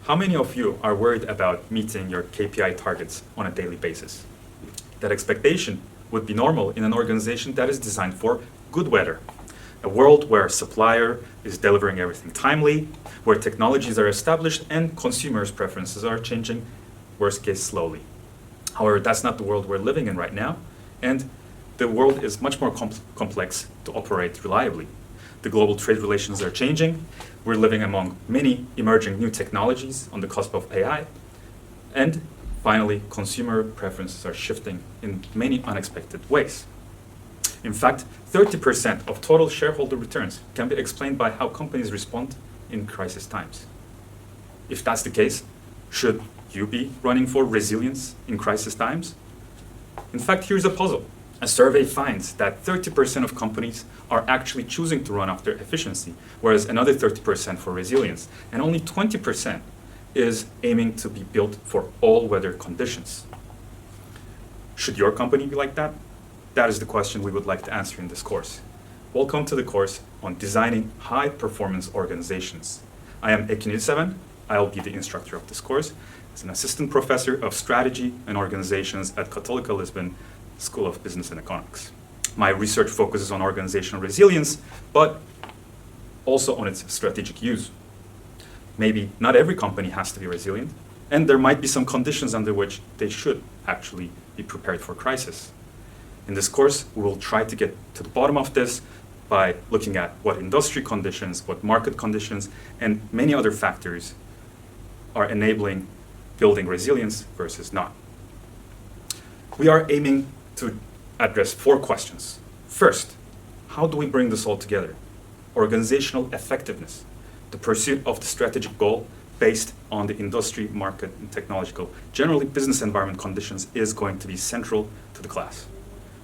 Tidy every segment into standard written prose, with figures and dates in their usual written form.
How many of you are worried about meeting your KPI targets on a daily basis? That expectation would be normal in an organization that is designed for good weather. A world where a supplier is delivering everything timely, where technologies are established and consumers' preferences are changing, worst case, slowly. However, that's not the world we're living in right now, and the world is much more complex to operate reliably. The global trade relations are changing. We're living among many emerging new technologies on the cusp of AI. And finally, consumer preferences are shifting in many unexpected ways. In fact, 30% of total shareholder returns can be explained by how companies respond in crisis times. If that's the case, should you be running for resilience in crisis times? In fact, here's a puzzle. A survey finds that 30% of companies are actually choosing to run after efficiency, whereas another 30% for resilience, and only 20% is aiming to be built for all weather conditions. Should your company be like that? That is the question we would like to answer in this course. Welcome to the course on designing high-performance organizations. I am Ekin Ilseven. I'll be the instructor of this course as an assistant professor of strategy and organizations at Católica Lisbon School of Business and Economics. My research focuses on organizational resilience, but also on its strategic use. Maybe not every company has to be resilient, and there might be some conditions under which they should actually be prepared for crisis. In this course, we will try to get to the bottom of this by looking at what industry conditions, what market conditions, and many other factors are enabling building resilience versus not. We are aiming to address 4 questions. First, how do we bring this all together? Organizational effectiveness, the pursuit of the strategic goal based on the industry, market, and technological, generally business environment conditions is going to be central to the class.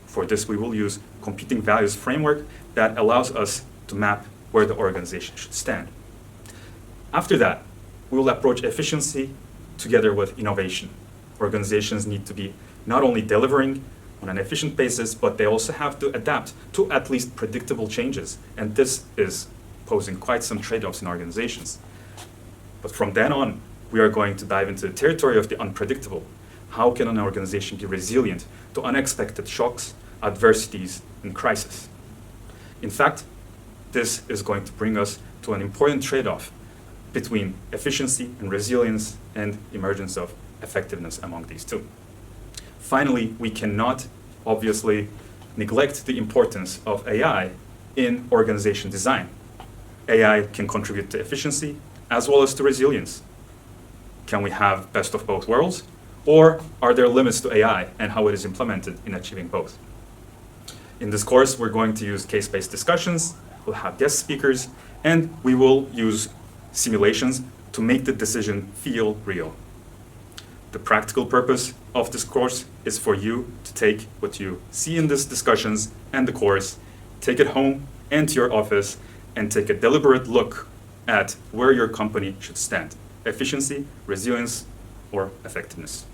For this, we will use competing values framework that allows us to map where the organization should stand. After that, we will approach efficiency together with innovation. Organizations need to be not only delivering on an efficient basis, but they also have to adapt to at least predictable changes. And this is posing quite some trade-offs in organizations. But from then on, we are going to dive into the territory of the unpredictable. How can an organization be resilient to unexpected shocks, adversities, and crisis? In fact, this is going to bring us to an important trade-off between efficiency and resilience and emergence of effectiveness among these two. Finally, we cannot obviously neglect the importance of AI in organization design. AI can contribute to efficiency as well as to resilience. Can we have best of both worlds? Or are there limits to AI and how it is implemented in achieving both? In this course, we're going to use case-based discussions, we'll have guest speakers, and we will use simulations to make the decision feel real. The practical purpose of this course is for you to take what you see in these discussions and the course, take it home and to your office, and take a deliberate look at where your company should stand: efficiency, resilience, or effectiveness.